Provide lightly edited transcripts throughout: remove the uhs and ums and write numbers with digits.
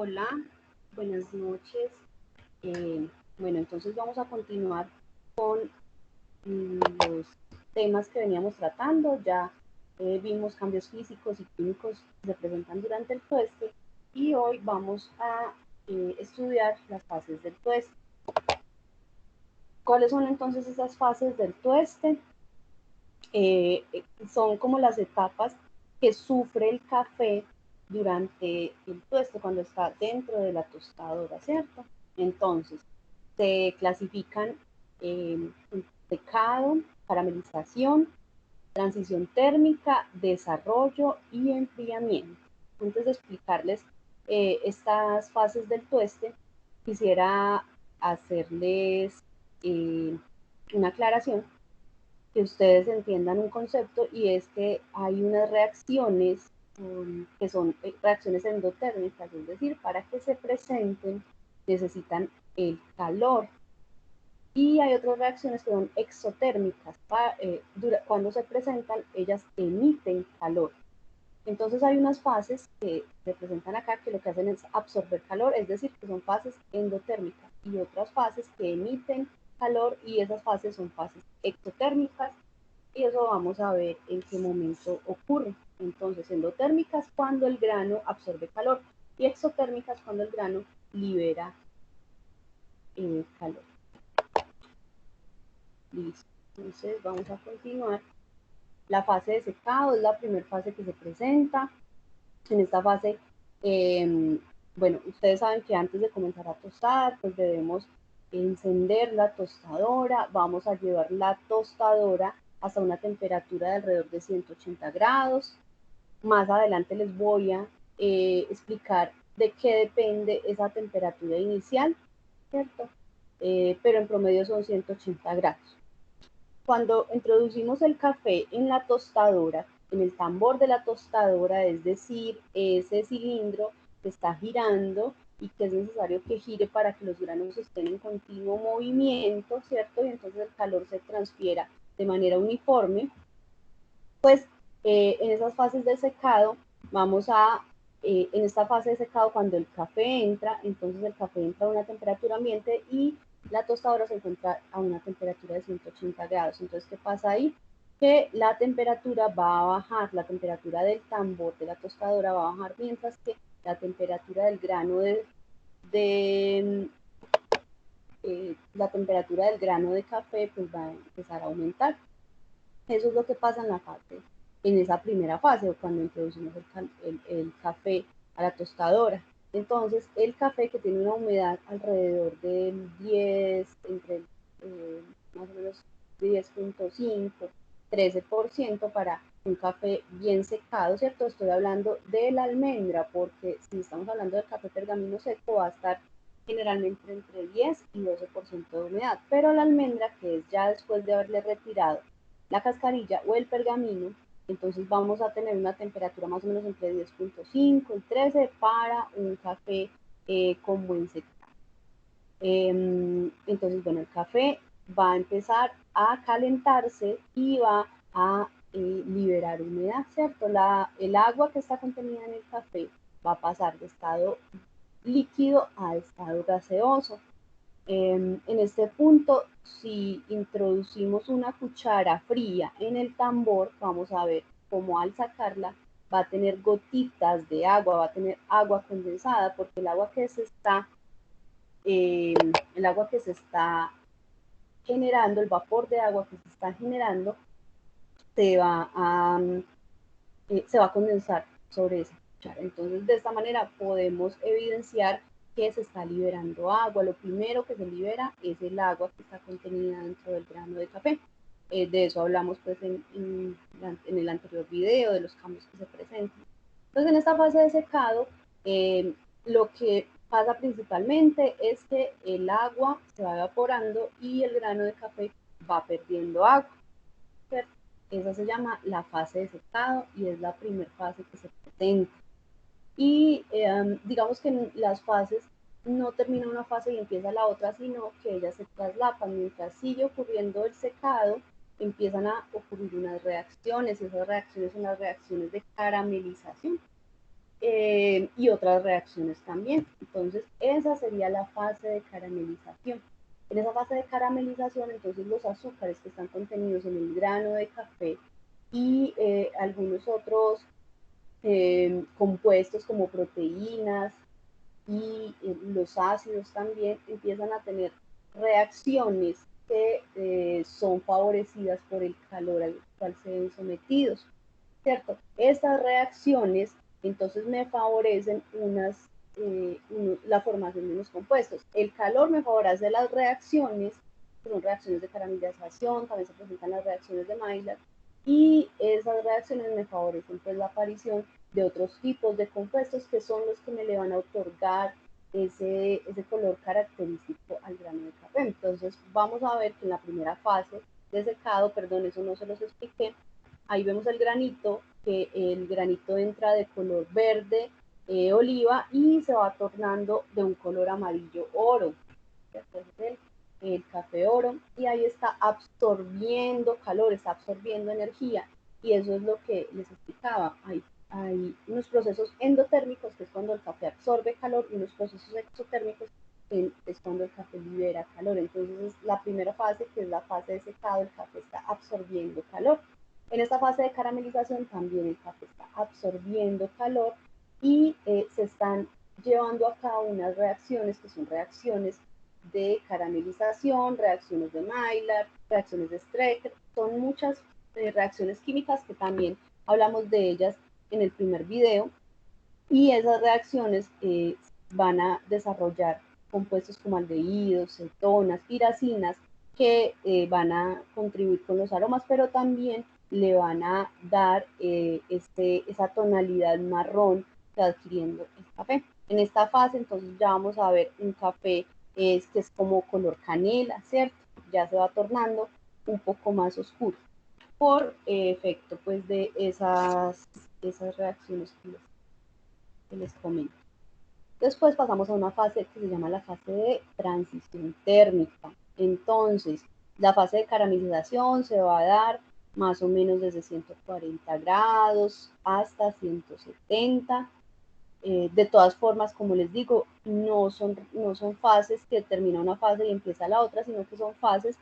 Hola, buenas noches. Eh, bueno, entonces vamos a continuar con los temas que veníamos tratando. Ya vimos cambios físicos y químicos que se presentan durante el tueste y hoy vamos a estudiar las fases del tueste. ¿Cuáles son entonces esas fases del tueste? Son como las etapas que sufre el café durante el tueste cuando está dentro de la tostadora, ¿cierto? Entonces, se clasifican secado, caramelización, transición térmica, desarrollo y enfriamiento. Antes de explicarles estas fases del tueste, quisiera hacerles una aclaración, que ustedes entiendan un concepto, y es que hay unas reacciones que son reacciones endotérmicas, es decir, para que se presenten necesitan el calor. Y hay otras reacciones que son exotérmicas. Cuando se presentan, ellas emiten calor. Entonces hay unas fases que se presentan acá que lo que hacen es absorber calor, es decir, que son fases endotérmicas, y otras fases que emiten calor, y esas fases son fases exotérmicas, y eso vamos a ver en qué momento ocurre. Entonces, endotérmicas cuando el grano absorbe calor y exotérmicas cuando el grano libera calor. Listo. Entonces, vamos a continuar. La fase de secado es la primera fase que se presenta. En esta fase, bueno, ustedes saben que antes de comenzar a tostar, pues debemos encender la tostadora. Vamos a llevar la tostadora hasta una temperatura de alrededor de 180 grados. Más adelante les voy a explicar de qué depende esa temperatura inicial, ¿cierto? Pero en promedio son 180 grados. Cuando introducimos el café en la tostadora, en el tambor de la tostadora, es decir, ese cilindro que está girando y que es necesario que gire para que los granos estén en continuo movimiento, ¿cierto? Y entonces el calor se transfiera de manera uniforme. Pues en esas fases de secado vamos a, en esta fase de secado, cuando el café entra, entonces el café entra a una temperatura ambiente y la tostadora se encuentra a una temperatura de 180 grados. Entonces, ¿qué pasa ahí? Que la temperatura va a bajar, la temperatura del tambor de la tostadora va a bajar, mientras que la temperatura del grano de la temperatura del grano de café pues va a empezar a aumentar. Eso es lo que pasa en esa primera fase, cuando introducimos el café a la tostadora. Entonces, el café, que tiene una humedad alrededor del 10, entre más o menos 10.5, 13% para un café bien secado, ¿cierto? Estoy hablando de la almendra, porque si estamos hablando del café pergamino seco, va a estar generalmente entre 10 y 12% de humedad, pero la almendra, que es ya después de haberle retirado la cascarilla o el pergamino, entonces vamos a tener una temperatura más o menos entre 10.5 y 13 para un café con buen secado. Entonces, bueno, el café va a empezar a calentarse y va a liberar humedad, ¿cierto? El agua que está contenida en el café va a pasar de estado líquido a estado gaseoso. En este punto, si introducimos una cuchara fría en el tambor, vamos a ver cómo al sacarla va a tener gotitas de agua, va a tener agua condensada, porque el agua que se está generando, el vapor de agua que se está generando, se va a condensar sobre esa cuchara. Entonces, de esta manera podemos evidenciar que se está liberando agua. Lo primero que se libera es el agua que está contenida dentro del grano de café. De eso hablamos pues en el anterior video, de los cambios que se presentan. Entonces, en esta fase de secado, lo que pasa principalmente es que el agua se va evaporando y el grano de café va perdiendo agua, ¿cierto? Esa se llama la fase de secado y es la primera fase que se presenta. Y digamos que en las fases no termina una fase y empieza la otra, sino que ellas se traslapan. Mientras sigue ocurriendo el secado, empiezan a ocurrir unas reacciones, y esas reacciones son las reacciones de caramelización. y otras reacciones también. Entonces, esa sería la fase de caramelización. En esa fase de caramelización, entonces los azúcares que están contenidos en el grano de café y algunos otros compuestos como proteínas y los ácidos también empiezan a tener reacciones que son favorecidas por el calor al cual se ven sometidos, ¿cierto? Estas reacciones entonces me favorecen la formación de unos compuestos. El calor me favorece las reacciones, que son reacciones de caramelización, también se presentan las reacciones de Maillard, y esas reacciones me favorecen pues la aparición de otros tipos de compuestos que son los que me le van a otorgar ese color característico al grano de café. Entonces vamos a ver que en la primera fase de secado, perdón, eso no se los expliqué, ahí vemos el granito, que el granito entra de color verde, oliva, y se va tornando de un color amarillo oro. Entonces el café oro, y ahí está absorbiendo calor, está absorbiendo energía, y eso es lo que les explicaba. Hay unos procesos endotérmicos, que es cuando el café absorbe calor, y unos procesos exotérmicos, que es cuando el café libera calor. Entonces es la primera fase, que es la fase de secado, el café está absorbiendo calor. En esta fase de caramelización también el café está absorbiendo calor, y se están llevando a cabo unas reacciones que son reacciones de caramelización, reacciones de Maillard, reacciones de Strecker. Son muchas reacciones químicas que también hablamos de ellas en el primer video, y esas reacciones van a desarrollar compuestos como aldehídos, cetonas, iracinas, que van a contribuir con los aromas, pero también le van a dar esa tonalidad marrón que va adquiriendo el café. En esta fase entonces ya vamos a ver un café que es como color canela, ¿cierto? Ya se va tornando un poco más oscuro por efecto pues de esas reacciones que les comento. Después pasamos a una fase que se llama la fase de transición térmica. Entonces, la fase de caramelización se va a dar más o menos desde 140 grados hasta 170. De todas formas, como les digo, no son fases que termina una fase y empieza la otra, sino que son fases,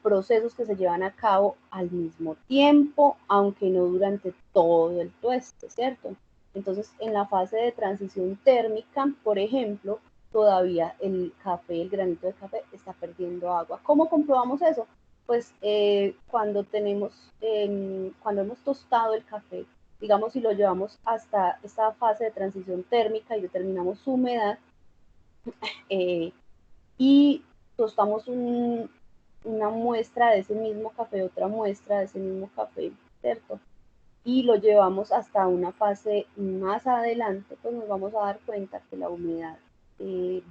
procesos que se llevan a cabo al mismo tiempo, aunque no durante todo el tueste, ¿cierto? Entonces, en la fase de transición térmica, por ejemplo, todavía el café, el granito de café, está perdiendo agua. ¿Cómo comprobamos eso? Pues cuando hemos tostado el café, digamos, si lo llevamos hasta esta fase de transición térmica y determinamos su humedad, y tostamos una muestra de ese mismo café, otra muestra de ese mismo café, ¿cierto? Y lo llevamos hasta una fase más adelante, pues nos vamos a dar cuenta que la humedad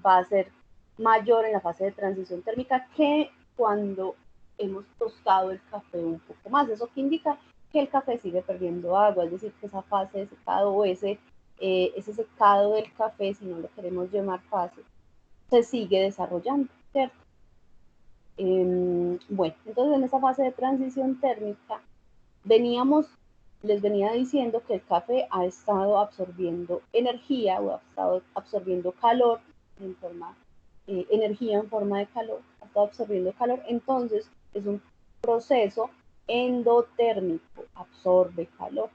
va a ser mayor en la fase de transición térmica que cuando hemos tostado el café un poco más. Eso que indica que el café sigue perdiendo agua, es decir, que esa fase de secado o ese secado del café, si no lo queremos llamar fase, se sigue desarrollando, ¿cierto? Bueno, entonces en esa fase de transición térmica les venía diciendo que el café ha estado absorbiendo energía o ha estado absorbiendo calor en forma, energía en forma de calor, ha estado absorbiendo calor, entonces es un proceso endotérmico, absorbe calor.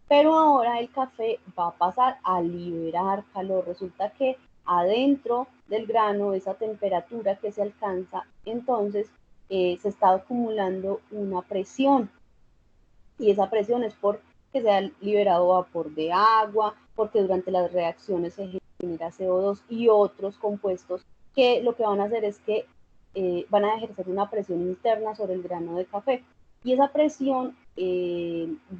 Pero ahora el café va a pasar a liberar calor. Resulta que adentro del grano, esa temperatura que se alcanza, entonces se está acumulando una presión, y esa presión es porque se ha liberado vapor de agua, porque durante las reacciones se genera CO2 y otros compuestos que lo que van a hacer es que van a ejercer una presión interna sobre el grano de café, y esa presión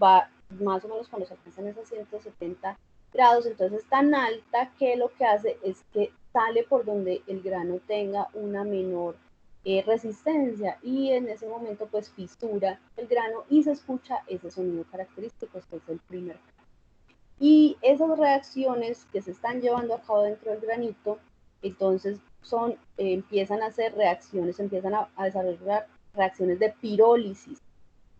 va más o menos cuando se alcanzan esos 170 grados, entonces es tan alta que lo que hace es que sale por donde el grano tenga una menor resistencia, y en ese momento pues fisura el grano y se escucha ese sonido característico, este es el primer. Y esas reacciones que se están llevando a cabo dentro del granito, entonces empiezan a hacer reacciones, empiezan a desarrollar reacciones de pirólisis.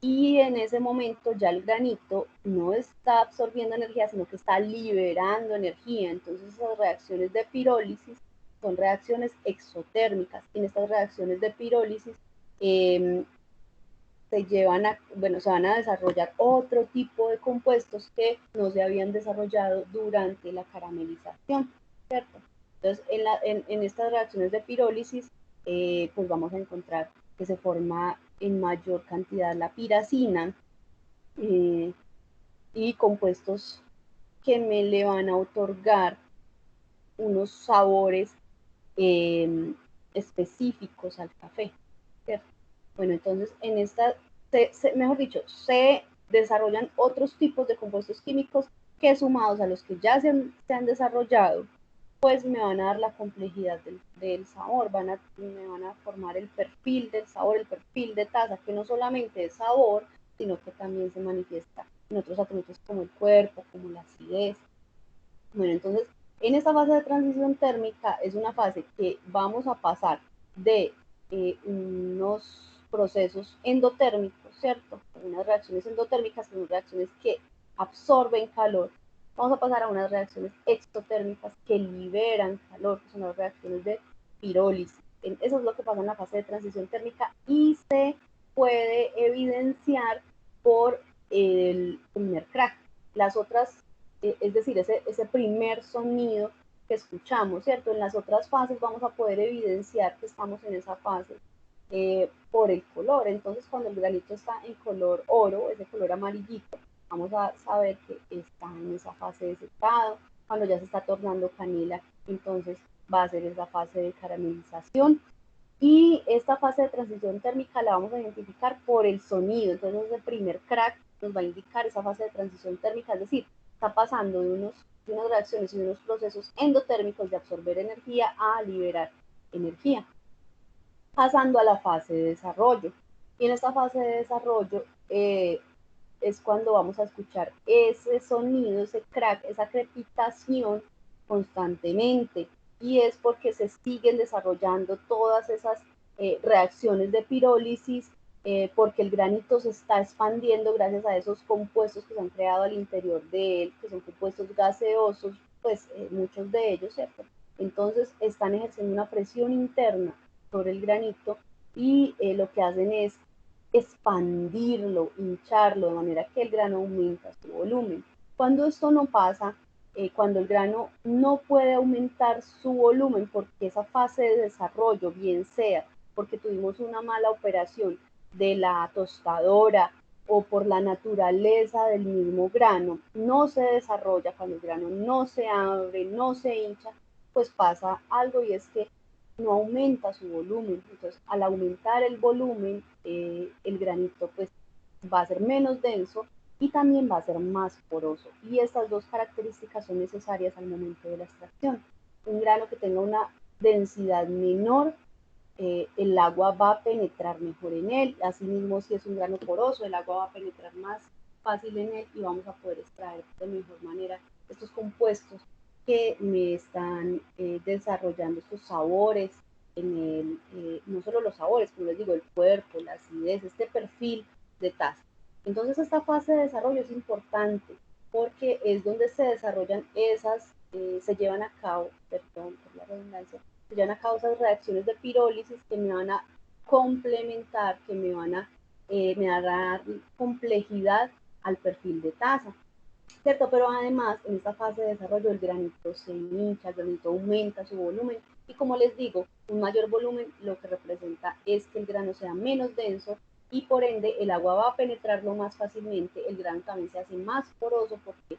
y en ese momento ya el granito no está absorbiendo energía, sino que está liberando energía. Entonces esas reacciones de pirólisis son reacciones exotérmicas. En estas reacciones de pirólisis se van a desarrollar otro tipo de compuestos que no se habían desarrollado durante la caramelización, ¿cierto? Entonces, en estas reacciones de pirólisis, pues vamos a encontrar que se forma en mayor cantidad la piracina eh, y compuestos que me le van a otorgar unos sabores eh, específicos al café, ¿cierto? Bueno, entonces en esta, mejor dicho, se desarrollan otros tipos de compuestos químicos que sumados a los que ya se han desarrollado, pues me van a dar la complejidad del sabor, me van a formar el perfil del sabor, el perfil de taza, que no solamente es sabor, sino que también se manifiesta en otros atributos como el cuerpo, como la acidez. Bueno, entonces, en esta fase de transición térmica es una fase que vamos a pasar de unos procesos endotérmicos, ¿cierto? Unas reacciones endotérmicas, que son reacciones que absorben calor. Vamos a pasar a unas reacciones exotérmicas que liberan calor, que son las reacciones de pirólisis. Eso es lo que pasa en la fase de transición térmica y se puede evidenciar por el primer crack. Las otras es decir, ese primer sonido que escuchamos, ¿cierto? En las otras fases vamos a poder evidenciar que estamos en esa fase por el color. Entonces, cuando el granito está en color oro, ese color amarillito, vamos a saber que está en esa fase de secado. Cuando ya se está tornando canela, entonces va a ser esa fase de caramelización. Y esta fase de transición térmica la vamos a identificar por el sonido. Entonces, el primer crack nos va a indicar esa fase de transición térmica, es decir, está pasando de unas reacciones y de unos procesos endotérmicos de absorber energía a liberar energía, pasando a la fase de desarrollo. Y en esta fase de desarrollo es cuando vamos a escuchar ese sonido, ese crack, esa crepitación constantemente. Y es porque se siguen desarrollando todas esas reacciones de pirólisis, porque el granito se está expandiendo gracias a esos compuestos que se han creado al interior de él, que son compuestos gaseosos, pues muchos de ellos, ¿cierto? Entonces están ejerciendo una presión interna sobre el granito y lo que hacen es expandirlo, hincharlo, de manera que el grano aumenta su volumen. Cuando esto no pasa, cuando el grano no puede aumentar su volumen porque esa fase de desarrollo, bien sea porque tuvimos una mala operación de la tostadora o por la naturaleza del mismo grano, no se desarrolla, cuando el grano no se abre, no se hincha, pues pasa algo y es que no aumenta su volumen. Entonces, al aumentar el volumen, el granito pues va a ser menos denso y también va a ser más poroso. Y estas dos características son necesarias al momento de la extracción. Un grano que tenga una densidad menor, el agua va a penetrar mejor en él. Asimismo, si es un grano poroso, el agua va a penetrar más fácil en él y vamos a poder extraer de mejor manera estos compuestos que me están desarrollando estos sabores, no solo los sabores, como les digo, el cuerpo, la acidez, este perfil de taza. Entonces esta fase de desarrollo es importante porque es donde se desarrollan se llevan a cabo, perdón por la redundancia, se llevan a cabo esas reacciones de pirólisis que me van a complementar, que me van a dar complejidad al perfil de taza. ¿Cierto? Pero además, en esta fase de desarrollo, el granito se hincha, el granito aumenta su volumen y como les digo, un mayor volumen lo que representa es que el grano sea menos denso y por ende el agua va a penetrarlo más fácilmente, el grano también se hace más poroso porque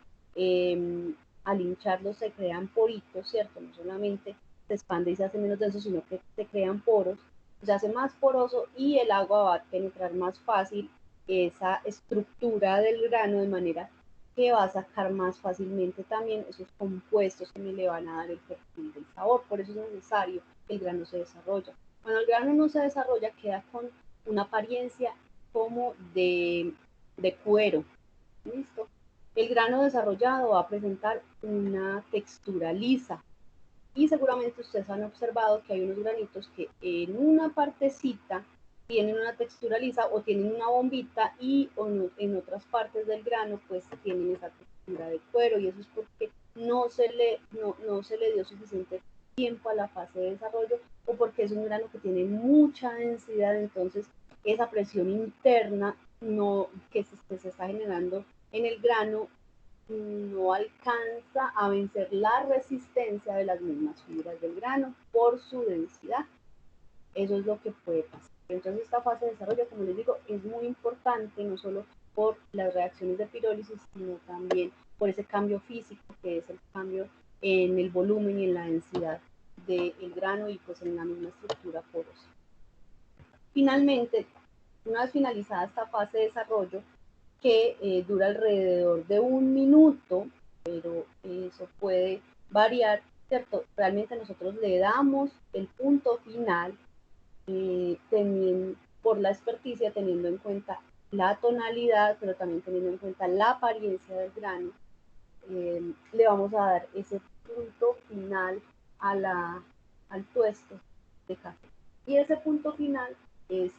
al hincharlo se crean poritos, ¿cierto? No solamente se expande y se hace menos denso, sino que se crean poros, se hace más poroso y el agua va a penetrar más fácil esa estructura del grano de manera que va a sacar más fácilmente también esos compuestos que me le van a dar el perfil del sabor. Por eso es necesario que el grano se desarrolle. Cuando el grano no se desarrolla, queda con una apariencia como de cuero. ¿Listo? El grano desarrollado va a presentar una textura lisa. Y seguramente ustedes han observado que hay unos granitos que en una partecita tienen una textura lisa o tienen una bombita y en otras partes del grano pues tienen esa textura de cuero, y eso es porque no se le dio suficiente tiempo a la fase de desarrollo, o porque es un grano que tiene mucha densidad. Entonces esa presión interna que se está generando en el grano no alcanza a vencer la resistencia de las mismas fibras del grano por su densidad. Eso es lo que puede pasar. Entonces esta fase de desarrollo, como les digo, es muy importante, no solo por las reacciones de pirólisis, sino también por ese cambio físico, que es el cambio en el volumen y en la densidad del grano y pues en la misma estructura porosa. Finalmente, una vez finalizada esta fase de desarrollo, que dura alrededor de 1 minuto, pero eso puede variar, ¿cierto? Realmente nosotros le damos el punto final por la experticia, teniendo en cuenta la tonalidad, pero también teniendo en cuenta la apariencia del grano. Le vamos a dar ese punto final al tueste de café. Y ese punto final es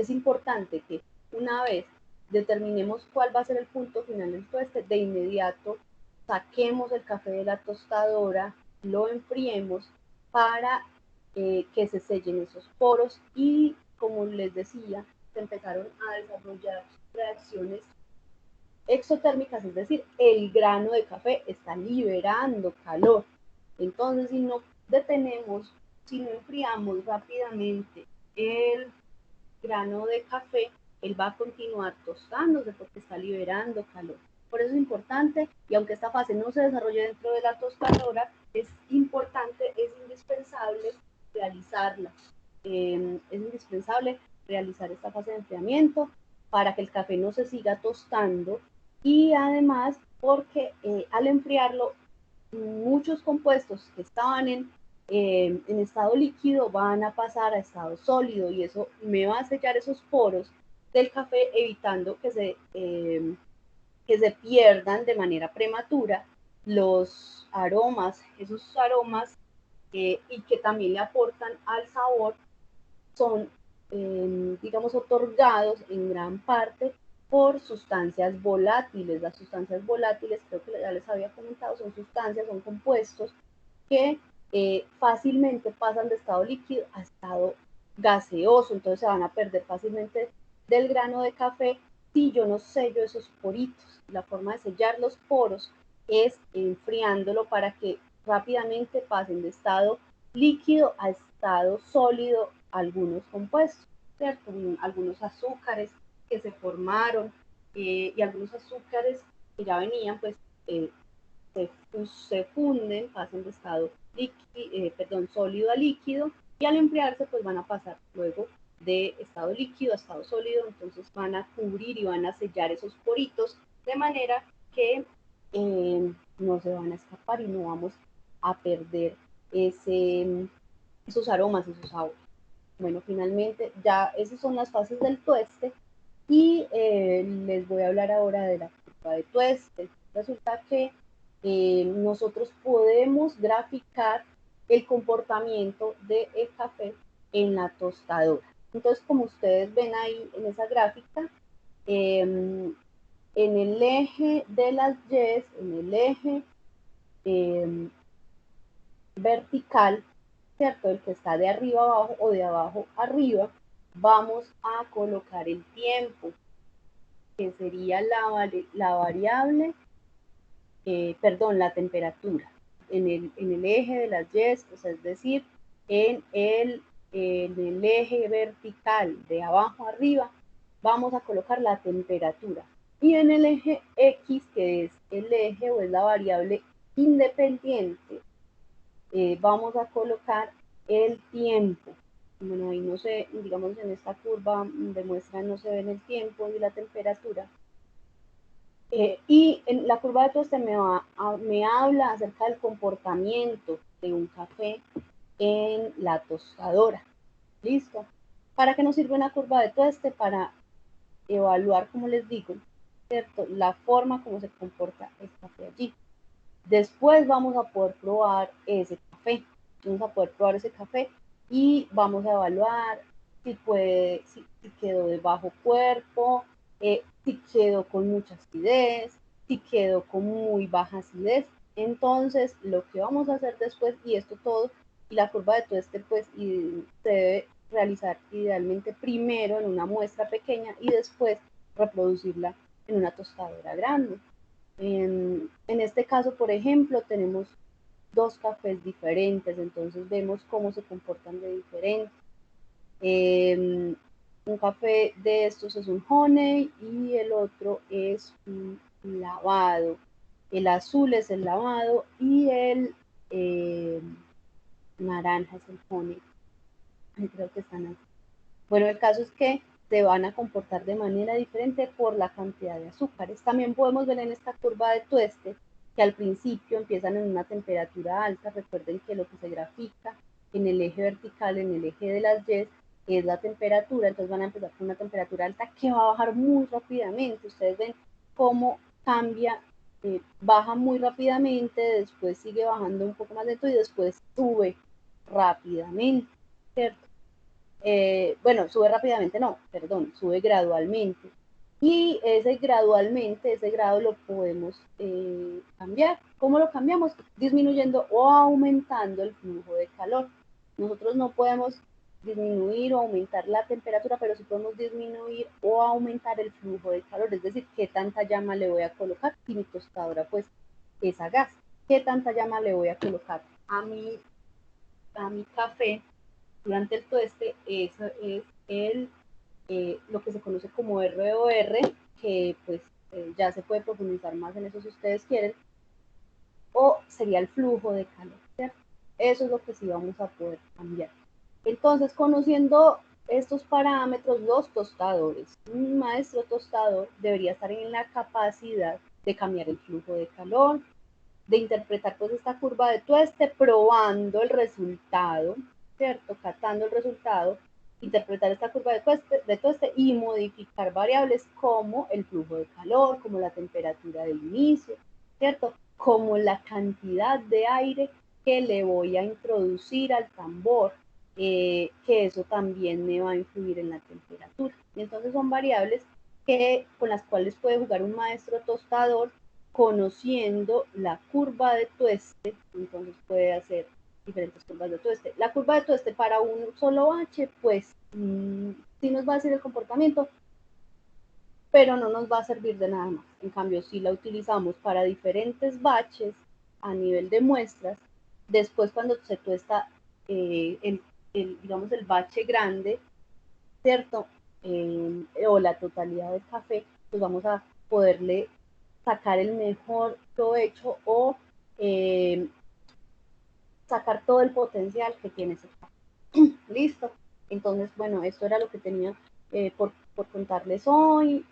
importante que una vez determinemos cuál va a ser el punto final del tueste, de inmediato saquemos el café de la tostadora, lo enfriemos para que se sellen esos poros, y como les decía, se empezaron a desarrollar reacciones exotérmicas, es decir, el grano de café está liberando calor. Entonces, si no detenemos, si no enfriamos rápidamente el grano de café, él va a continuar tostándose porque está liberando calor. Por eso es importante, y aunque esta fase no se desarrolle dentro de la tostadora, es importante, es indispensable realizarla. Es indispensable realizar esta fase de enfriamiento para que el café no se siga tostando, y además porque al enfriarlo, muchos compuestos que estaban en estado líquido van a pasar a estado sólido, y eso me va a sellar esos poros del café, evitando que se pierdan de manera prematura los aromas, esos aromas y que también le aportan al sabor, son, digamos, otorgados en gran parte por sustancias volátiles. Las sustancias volátiles, creo que ya les había comentado, son sustancias, son compuestos que fácilmente pasan de estado líquido a estado gaseoso, entonces se van a perder fácilmente del grano de café si yo no sello esos poritos. La forma de sellar los poros es enfriándolo para que rápidamente pasen de estado líquido a estado sólido algunos compuestos, ¿cierto? Algunos azúcares que se formaron y algunos azúcares que ya venían, pues se funden, pasan de estado sólido a líquido, y al enfriarse pues van a pasar luego de estado líquido a estado sólido. Entonces van a cubrir y van a sellar esos poritos de manera que no se van a escapar y no vamos a perder esos aromas, esos sabores. Bueno, finalmente ya esas son las fases del tueste, y les voy a hablar ahora de la curva de tueste. Resulta que nosotros podemos graficar el comportamiento del café en la tostadora. Entonces, como ustedes ven ahí en esa gráfica, en el eje de las Y, en el eje vertical, ¿cierto? El que está de arriba abajo o de abajo arriba, vamos a colocar el tiempo, que sería la variable, la temperatura. En el eje de las Y, o sea, es decir, en el eje vertical de abajo arriba, vamos a colocar la temperatura. Y en el eje X, que es el eje o es la variable independiente, vamos a colocar el tiempo. Bueno, ahí no se, digamos, en esta curva de muestra no se ven el tiempo y la temperatura. Y en la curva de tueste me habla acerca del comportamiento de un café en la tostadora. ¿Listo? ¿Para qué nos sirve una curva de tueste? Para evaluar, como les digo, ¿cierto? La forma como se comporta el café allí. Después vamos a poder probar ese café. Vamos a poder probar ese café y vamos a evaluar si quedó de bajo cuerpo, si quedó con mucha acidez, si quedó con muy baja acidez. Entonces, lo que vamos a hacer después, y esto todo, y la curva de tueste, pues, se debe realizar idealmente primero en una muestra pequeña y después reproducirla en una tostadora grande. En este caso, por ejemplo, tenemos dos cafés diferentes, entonces vemos cómo se comportan de diferente. Un café de estos es un honey y el otro es un lavado. El azul es el lavado y el naranja es el honey. Creo que están así. Bueno, el caso es que se van a comportar de manera diferente por la cantidad de azúcares. También podemos ver en esta curva de tueste que al principio empiezan en una temperatura alta. Recuerden que lo que se grafica en el eje vertical, en el eje de las Y, es la temperatura. Entonces van a empezar con una temperatura alta que va a bajar muy rápidamente. Ustedes ven cómo cambia, baja muy rápidamente, después sigue bajando un poco más lento y después sube rápidamente, ¿cierto? Bueno, sube rápidamente, no, perdón, sube gradualmente. Y ese gradualmente, ese grado lo podemos cambiar. ¿Cómo lo cambiamos? Disminuyendo o aumentando el flujo de calor. Nosotros no podemos disminuir o aumentar la temperatura, pero sí podemos disminuir o aumentar el flujo de calor, es decir, qué tanta llama le voy a colocar si mi tostadora pues es a gas, qué tanta llama le voy a colocar a mi café durante el tueste. Eso es lo que se conoce como ROR, que pues ya se puede profundizar más en eso si ustedes quieren, o sería el flujo de calor, ¿cierto? Eso es lo que sí vamos a poder cambiar. Entonces, conociendo estos parámetros, los tostadores, un maestro tostador debería estar en la capacidad de cambiar el flujo de calor, de interpretar pues esta curva de tueste, probando el resultado, ¿cierto? Catando el resultado, interpretar esta curva de tueste y modificar variables como el flujo de calor, como la temperatura de inicio, ¿cierto? Como la cantidad de aire que le voy a introducir al tambor, que eso también me va a influir en la temperatura. Y entonces son variables con las cuales puede jugar un maestro tostador conociendo la curva de tueste. Entonces puede hacer diferentes curvas de tueste. La curva de tueste para un solo bache, pues sí nos va a decir el comportamiento, pero no nos va a servir de nada más. En cambio, si la utilizamos para diferentes baches a nivel de muestras, después cuando se tuesta digamos el bache grande, ¿cierto? O la totalidad del café, pues vamos a poderle sacar el mejor provecho o sacar todo el potencial que tiene ese café. Listo. Entonces, bueno, esto era lo que tenía por contarles hoy.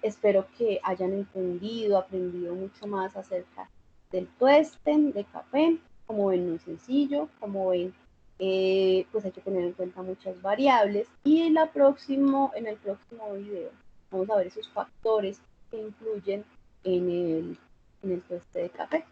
Espero que hayan entendido, aprendido mucho más acerca del tueste, de café. Como ven, no es sencillo. Como ven, pues hay que tener en cuenta muchas variables. Y en el próximo video vamos a ver esos factores que influyen en el tueste de café.